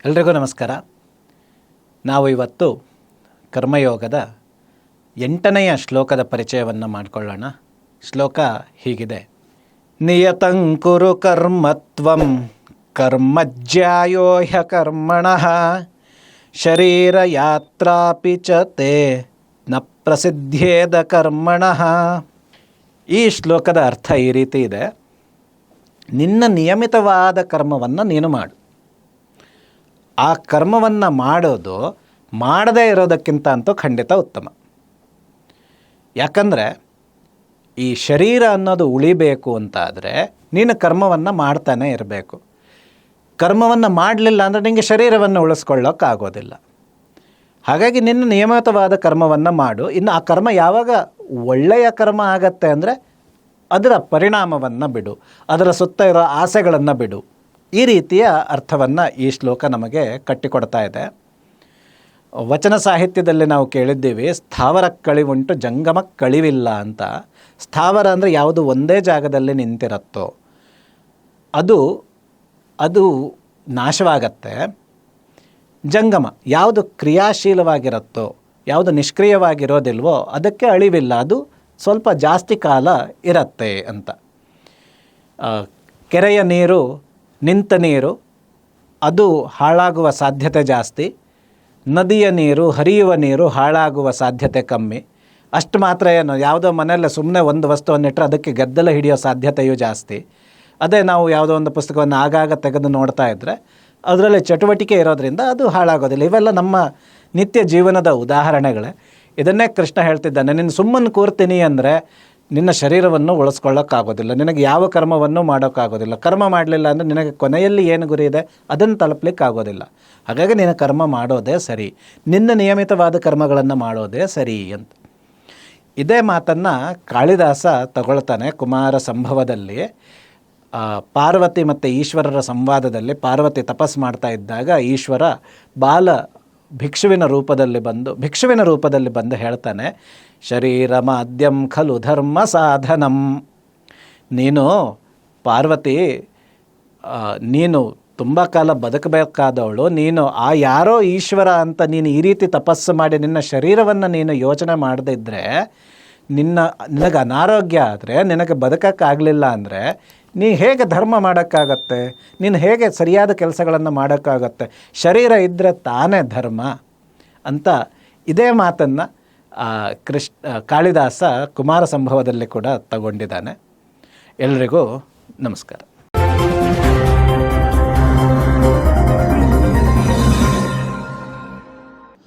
ಎಲ್ರಿಗೂ ನಮಸ್ಕಾರ. ನಾವು ಇವತ್ತು ಕರ್ಮಯೋಗದ 8ನೆಯ ಶ್ಲೋಕದ ಪರಿಚಯವನ್ನು ಮಾಡಿಕೊಳ್ಳೋಣ. ಶ್ಲೋಕ ಹೀಗಿದೆ: ನಿಯತಂಕುರು ಕರ್ಮತ್ವಂ ಕರ್ಮಜ್ಯಾಯೋ ಹ್ಯಕರ್ಮಣಃ ಶರೀರ ಯಾತ್ರಾಪಿ ಚ ತೇ ನ ಪ್ರಸಿದ್ಧೇದ ಕರ್ಮಣಃ. ಈ ಶ್ಲೋಕದ ಅರ್ಥ ಈ ರೀತಿ ಇದೆ: ನಿನ್ನ ನಿಯಮಿತವಾದ ಕರ್ಮವನ್ನು ನೀನು ಮಾಡು. ಆ ಕರ್ಮವನ್ನು ಮಾಡೋದು ಮಾಡದೇ ಇರೋದಕ್ಕಿಂತ ಅಂತೂ ಖಂಡಿತ ಉತ್ತಮ. ಯಾಕಂದರೆ ಈ ಶರೀರ ಅನ್ನೋದು ಉಳಿಬೇಕು ಅಂತಾದರೆ ನೀನು ಕರ್ಮವನ್ನು ಮಾಡ್ತಾನೆ ಇರಬೇಕು. ಕರ್ಮವನ್ನು ಮಾಡಲಿಲ್ಲ ಅಂದರೆ ನಿಮಗೆ ಶರೀರವನ್ನು ಉಳಿಸ್ಕೊಳ್ಳೋಕ್ಕಾಗೋದಿಲ್ಲ. ಹಾಗಾಗಿ ನಿನ್ನ ನಿಯಮಿತವಾದ ಕರ್ಮವನ್ನು ಮಾಡು. ಇನ್ನು ಆ ಕರ್ಮ ಯಾವಾಗ ಒಳ್ಳೆಯ ಕರ್ಮ ಆಗತ್ತೆ ಅಂದರೆ ಅದರ ಪರಿಣಾಮವನ್ನು ಬಿಡು, ಅದರ ಸುತ್ತ ಇರೋ ಆಸೆಗಳನ್ನು ಬಿಡು. ಈ ರೀತಿಯ ಅರ್ಥವನ್ನು ಈ ಶ್ಲೋಕ ನಮಗೆ ಕಟ್ಟಿಕೊಡ್ತಾ ಇದೆ. ವಚನ ಸಾಹಿತ್ಯದಲ್ಲಿ ನಾವು ಕೇಳಿದ್ದೀವಿ, ಸ್ಥಾವರ ಕಳಿವುಂಟು ಜಂಗಮ ಕಳಿವಿಲ್ಲ ಅಂತ. ಸ್ಥಾವರ ಅಂದರೆ ಯಾವುದು ಒಂದೇ ಜಾಗದಲ್ಲಿ ನಿಂತಿರುತ್ತೋ ಅದು ನಾಶವಾಗತ್ತೆ. ಜಂಗಮ ಯಾವುದು ಕ್ರಿಯಾಶೀಲವಾಗಿರುತ್ತೋ, ಯಾವುದು ನಿಷ್ಕ್ರಿಯವಾಗಿರೋದಿಲ್ವೋ ಅದಕ್ಕೆ ಅಳಿವಿಲ್ಲ, ಅದು ಸ್ವಲ್ಪ ಜಾಸ್ತಿ ಕಾಲ ಇರತ್ತೆ ಅಂತ. ಕೆರೆಯ ನೀರು, ನಿಂತ ನೀರು ಅದು ಹಾಳಾಗುವ ಸಾಧ್ಯತೆ ಜಾಸ್ತಿ. ನದಿಯ ನೀರು, ಹರಿಯುವ ನೀರು ಹಾಳಾಗುವ ಸಾಧ್ಯತೆ ಕಮ್ಮಿ. ಅಷ್ಟು ಮಾತ್ರ ಏನು, ಯಾವುದೋ ಮನೆಯಲ್ಲೇ ಸುಮ್ಮನೆ ಒಂದು ವಸ್ತುವನ್ನಿಟ್ಟರೆ ಅದಕ್ಕೆ ಗದ್ದಲ ಹಿಡಿಯೋ ಸಾಧ್ಯತೆಯೂ ಜಾಸ್ತಿ. ಅದೇ ನಾವು ಯಾವುದೋ ಒಂದು ಪುಸ್ತಕವನ್ನು ಆಗಾಗ ತೆಗೆದು ನೋಡ್ತಾ ಇದ್ದರೆ ಅದರಲ್ಲಿ ಚಟುವಟಿಕೆ ಇರೋದರಿಂದ ಅದು ಹಾಳಾಗೋದಿಲ್ಲ. ಇವೆಲ್ಲ ನಮ್ಮ ನಿತ್ಯ ಜೀವನದ ಉದಾಹರಣೆಗಳೇ. ಇದನ್ನೇ ಕೃಷ್ಣ ಹೇಳ್ತಿದ್ದಾನೆ, ನೀನು ಸುಮ್ಮನೆ ಕೂರ್ತೀನಿ ಅಂದರೆ ನಿನ್ನ ಶರೀರವನ್ನು ಉಳಿಸ್ಕೊಳ್ಳೋಕ್ಕಾಗೋದಿಲ್ಲ, ನಿನಗೆ ಯಾವ ಕರ್ಮವನ್ನು ಮಾಡೋಕ್ಕಾಗೋದಿಲ್ಲ. ಕರ್ಮ ಮಾಡಲಿಲ್ಲ ಅಂದರೆ ನಿನಗೆ ಕೊನೆಯಲ್ಲಿ ಏನು ಗುರಿ ಇದೆ ಅದನ್ನು ತಲುಪಲಿಕ್ಕಾಗೋದಿಲ್ಲ. ಹಾಗಾಗಿ ನೀನು ಕರ್ಮ ಮಾಡೋದೇ ಸರಿ, ನಿನ್ನ ನಿಯಮಿತವಾದ ಕರ್ಮಗಳನ್ನು ಮಾಡೋದೇ ಸರಿ ಅಂತ. ಇದೇ ಮಾತನ್ನು ಕಾಳಿದಾಸ ತಗೊಳ್ತಾನೆ ಕುಮಾರ ಸಂಭವದಲ್ಲಿ. ಪಾರ್ವತಿ ಮತ್ತು ಈಶ್ವರರ ಸಂವಾದದಲ್ಲಿ ಪಾರ್ವತಿ ತಪಸ್ ಮಾಡ್ತಾ ಇದ್ದಾಗ ಈಶ್ವರ ಭಿಕ್ಷುವಿನ ರೂಪದಲ್ಲಿ ಬಂದು ಹೇಳ್ತಾನೆ, ಶರೀರ ಮಾಧ್ಯಂ ಖಲು ಧರ್ಮ ಸಾಧನಂ. ನೀನು ಪಾರ್ವತಿ, ನೀನು ತುಂಬ ಕಾಲ ಬದುಕಬೇಕಾದವಳು, ನೀನು ಆ ಯಾರೋ ಈಶ್ವರ ಅಂತ ನೀನು ಈ ರೀತಿ ತಪಸ್ಸು ಮಾಡಿ ನಿನ್ನ ಶರೀರವನ್ನು ನೀನು ಯೋಚನೆ ಮಾಡದಿದ್ದರೆ, ನಿನಗೆ ಅನಾರೋಗ್ಯ ಆದರೆ, ನಿನಗೆ ಬದುಕೋಕ್ಕಾಗಲಿಲ್ಲ ಅಂದರೆ ನೀ ಹೇಗೆ ಧರ್ಮ ಮಾಡೋಕ್ಕಾಗತ್ತೆ? ನೀನು ಹೇಗೆ ಸರಿಯಾದ ಕೆಲಸಗಳನ್ನು ಮಾಡೋಕ್ಕಾಗತ್ತೆ? ಶರೀರ ಇದ್ದರೆ ತಾನೇ ಧರ್ಮ ಅಂತ ಇದೇ ಮಾತನ್ನು ಕಾಳಿದಾಸ ಕುಮಾರ ಸಂಭವದಲ್ಲಿ ಕೂಡ ತಗೊಂಡಿದ್ದಾನೆ. ಎಲ್ರಿಗೂ ನಮಸ್ಕಾರ.